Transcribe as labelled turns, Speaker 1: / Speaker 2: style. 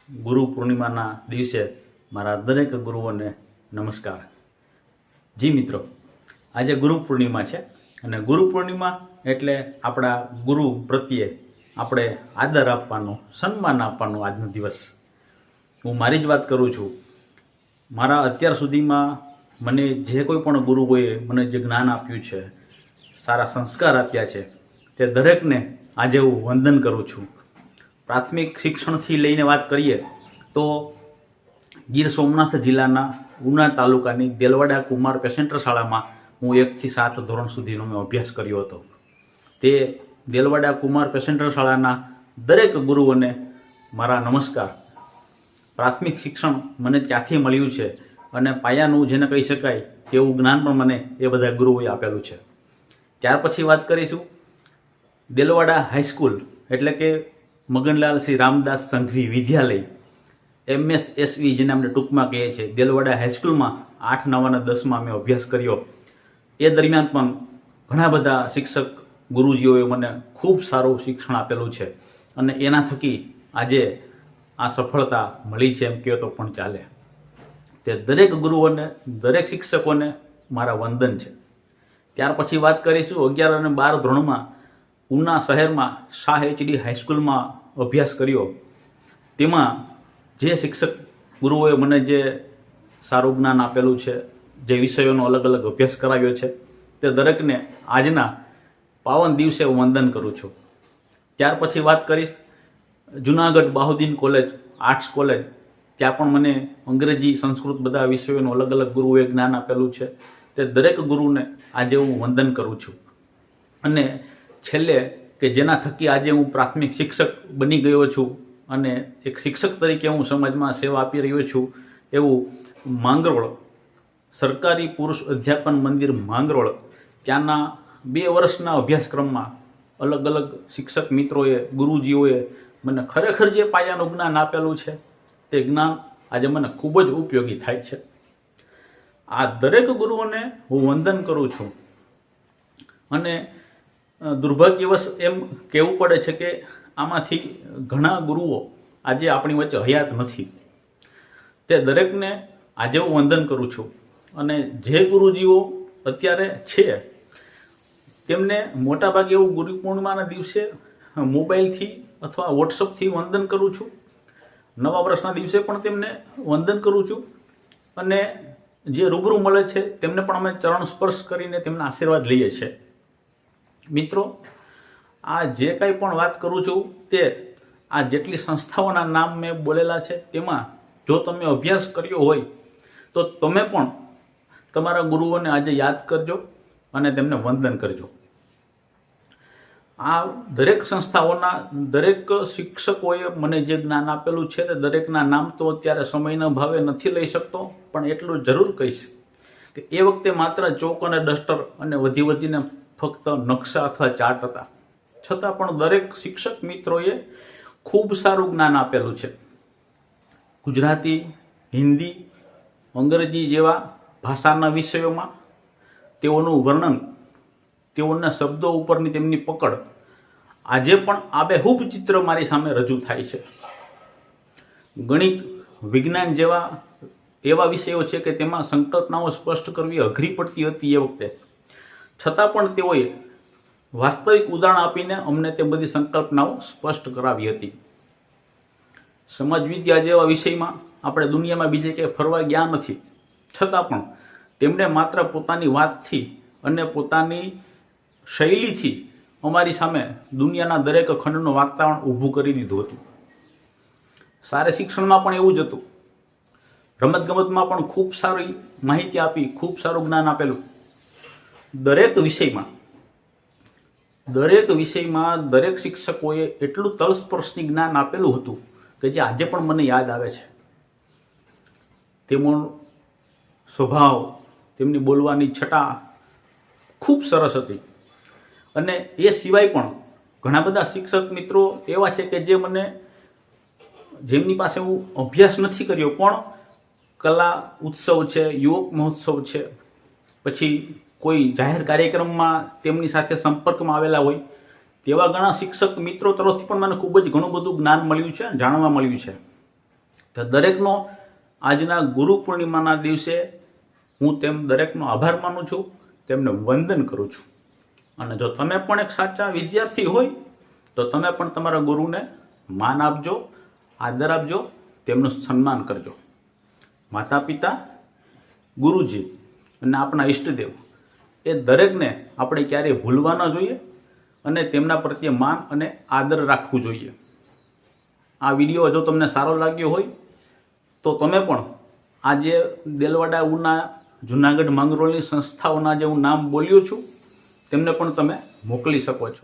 Speaker 1: ગુરુ પૂર્ણિમાના દિવસે મારા દરેક ગુરુઓને નમસ્કાર। જી મિત્રો, આજે ગુરુ પૂર્ણિમા છે અને ગુરુ પૂર્ણિમા એટલે આપણા ગુરુ પ્રત્યે આપણે આદર આપવાનો, સન્માન આપવાનો આજનો દિવસ। હું મારી જ વાત કરું છું। મારા અત્યાર સુધીમાં મને જે કોઈ પણ ગુરુઓએ મને જે જ્ઞાન આપ્યું છે, સારા સંસ્કાર આપ્યા છે, તે દરેકને આજે હું વંદન કરું છું। પ્રાથમિક શિક્ષણથી લઈને વાત કરીએ તો ગીર સોમનાથ જિલ્લાના ઉના તાલુકાની દેલવાડા કુમાર પેસેન્ટર શાળામાં હું 1 થી 7 ધોરણ સુધીનો મેં અભ્યાસ કર્યો હતો। તે દેલવાડા કુમાર પેસેન્ટર શાળાના દરેક ગુરુઓને મારા નમસ્કાર। પ્રાથમિક શિક્ષણ મને ત્યાંથી મળ્યું છે અને પાયાનું જેને કહી શકાય તેવું જ્ઞાન પણ મને એ બધા ગુરુઓએ આપેલું છે। ત્યાર પછી વાત કરીશું દેલવાડા હાઈસ્કૂલ એટલે કે મગનલાલ શ્રી રામદાસ સંઘવી વિદ્યાલય MSSV જેને આપણે ટૂંકમાં કહીએ છીએ। દેલવાડા હાઈસ્કૂલમાં 8, 9 અને 10માં મેં અભ્યાસ કર્યો। એ દરમિયાન પણ ઘણા બધા શિક્ષક ગુરુજીઓએ મને ખૂબ સારું શિક્ષણ આપેલું છે અને એના થકી આજે આ સફળતા મળી છે એમ કહો તો પણ ચાલે। તે દરેક ગુરુઓને, દરેક શિક્ષકોને મારા વંદન છે। ત્યાર પછી વાત કરીશું 11 અને 12 ધોરણમાં ઉના શહેરમાં શાહ HD હાઈસ્કૂલમાં અભ્યાસ કર્યો। તેમાં જે શિક્ષક ગુરુઓએ મને જે સારું જ્ઞાન આપેલું છે, જે વિષયોનો અલગ અલગ અભ્યાસ કરાવ્યો છે, તે દરેકને આજના પાવન દિવસે હું વંદન કરું છું। ત્યાર પછી વાત કરીશ Junagadh Bahauddin college, arts college, ત્યાં પણ મને અંગ્રેજી, સંસ્કૃત બધા વિષયોનું અલગ અલગ ગુરુઓએ જ્ઞાન આપેલું છે। તે દરેક ગુરુને આજે હું વંદન કરું છું। અને છેલ્લે કે જેના થકી આજે હું પ્રાથમિક શિક્ષક બની ગયો છું અને એક શિક્ષક તરીકે હું સમાજમાં સેવા આપી રહ્યો છું એવું માંગરોળ સરકારી પુરુષ અધ્યાપન મંદિર માંગરોળ, ત્યાંના 2 વર્ષના અભ્યાસક્રમમાં અલગ અલગ શિક્ષક મિત્રોએ, ગુરુજીઓએ મને ખરેખર જે પાયાનું જ્ઞાન આપેલું છે તે જ્ઞાન આજે મને ખૂબ જ ઉપયોગી થાય છે। આ દરેક ગુરુઓને હું વંદન કરું છું અને દુર્ભાગ્યવશ એમ કહેવું પડે છે કે આમાંથી ઘણા ગુરુઓ આજે આપણી વચ્ચે હયાત નથી। તે દરેકને આજે હું વંદન કરું છું અને જે ગુરુજીઓ અત્યારે છે તેમને મોટાભાગે એવું ગુરુ પૂર્ણિમાના દિવસે મોબાઈલથી અથવા વોટ્સઅપથી વંદન કરું છું। નવા વર્ષના દિવસે પણ તેમને વંદન કરું છું અને જે રૂબરૂ મળે છે તેમને પણ અમે ચરણ સ્પર્શ કરીને તેમના આશીર્વાદ લઈએ છીએ। મિત્રો, આ જે કાંઈ પણ વાત કરું છું તે આ જેટલી સંસ્થાઓના નામ મેં બોલેલા છે તેમાં જો તમે અભ્યાસ કર્યો હોય તો તમે પણ તમારા ગુરુઓને આજે યાદ કરજો અને તેમને વંદન કરજો। આ દરેક સંસ્થાઓના દરેક શિક્ષકોએ મને જે જ્ઞાન આપેલું છે તે દરેકના નામ તો અત્યારે સમયના ભાવે નથી લઈ શકતો, પણ એટલું જરૂર કહીશ કે એ વખતે માત્ર ચોક અને ડસ્ટર અને વધીને ફક્ત નકશા અથવા ચાર્ટ હતા, છતાં પણ દરેક શિક્ષક મિત્રોએ ખૂબ સારું જ્ઞાન આપેલું છે। ગુજરાતી, હિન્દી, અંગ્રેજી જેવા ભાષાના વિષયોમાં તેઓનું વર્ણન, તેઓના શબ્દો ઉપરની તેમની પકડ આજે પણ આબેહૂબ ચિત્ર મારી સામે રજૂ થાય છે। ગણિત, વિજ્ઞાન જેવા એવા વિષયો છે કે તેમાં સંકલ્પનાઓ સ્પષ્ટ કરવી અઘરી પડતી હતી એ વખતે, છતાં પણ તેઓએ વાસ્તવિક ઉદાહરણ આપીને અમને તે બધી સંકલ્પનાઓ સ્પષ્ટ કરાવી હતી। સમાજ વિદ્યા જેવા વિષયમાં આપણે દુનિયામાં બીજે ક્યાંય ફરવા ગયા નથી, છતાં પણ તેમણે માત્ર પોતાની વાતથી અને પોતાની શૈલીથી અમારી સામે દુનિયાના દરેક ખંડનું વાતાવરણ ઊભું કરી દીધું હતું। સારા શિક્ષણમાં પણ એવું જ હતું, રમતગમતમાં પણ ખૂબ સારી માહિતી આપી, ખૂબ સારું જ્ઞાન આપેલું। દરેક વિષયમાં દરેક શિક્ષકોએ એટલું તલસ્પર્શી જ્ઞાન આપેલું હતું કે જે આજે પણ મને યાદ આવે છે। તેમનો સ્વભાવ, તેમની બોલવાની છટા ખૂબ સરસ હતી અને એ સિવાય પણ ઘણા બધા શિક્ષક મિત્રો એવા છે કે જેમની પાસે હું અભ્યાસ નથી કર્યો પણ કલા ઉત્સવ છે, યુવક મહોત્સવ છે, પછી કોઈ જાહેર કાર્યક્રમમાં તેમની સાથે સંપર્કમાં આવેલા હોય તેવા ઘણા શિક્ષક મિત્રો તરફથી પણ મને ખૂબ જ ઘણું બધું જ્ઞાન મળ્યું છે, જાણવા મળ્યું છે। તો દરેકનો આજના ગુરુ પૂર્ણિમાના દિવસે હું તેમ દરેકનો આભાર માનું છું, તેમને વંદન કરું છું. અને જો તમે પણ એક સાચા વિદ્યાર્થી હોય તો તમે પણ તમારા ગુરુને માન આપજો, આદર આપજો, તેમનું સન્માન કરજો. માતા પિતા, ગુરુજી અને આપણા ઈષ્ટદેવ એ દરેકને આપણે ક્યારેય ભૂલવા ન જોઈએ અને તેમના પ્રત્યે માન અને આદર રાખવું જોઈએ. આ વિડીયો જો તમને સારો લાગ્યો હોય તો તમે પણ આ જે દેલવાડા ઉના, જુનાગઢ, માંગરોળની સંસ્થાઓના જે હું નામ બોલ્યો છું તેમને પણ તમે મોકલી શકો છો.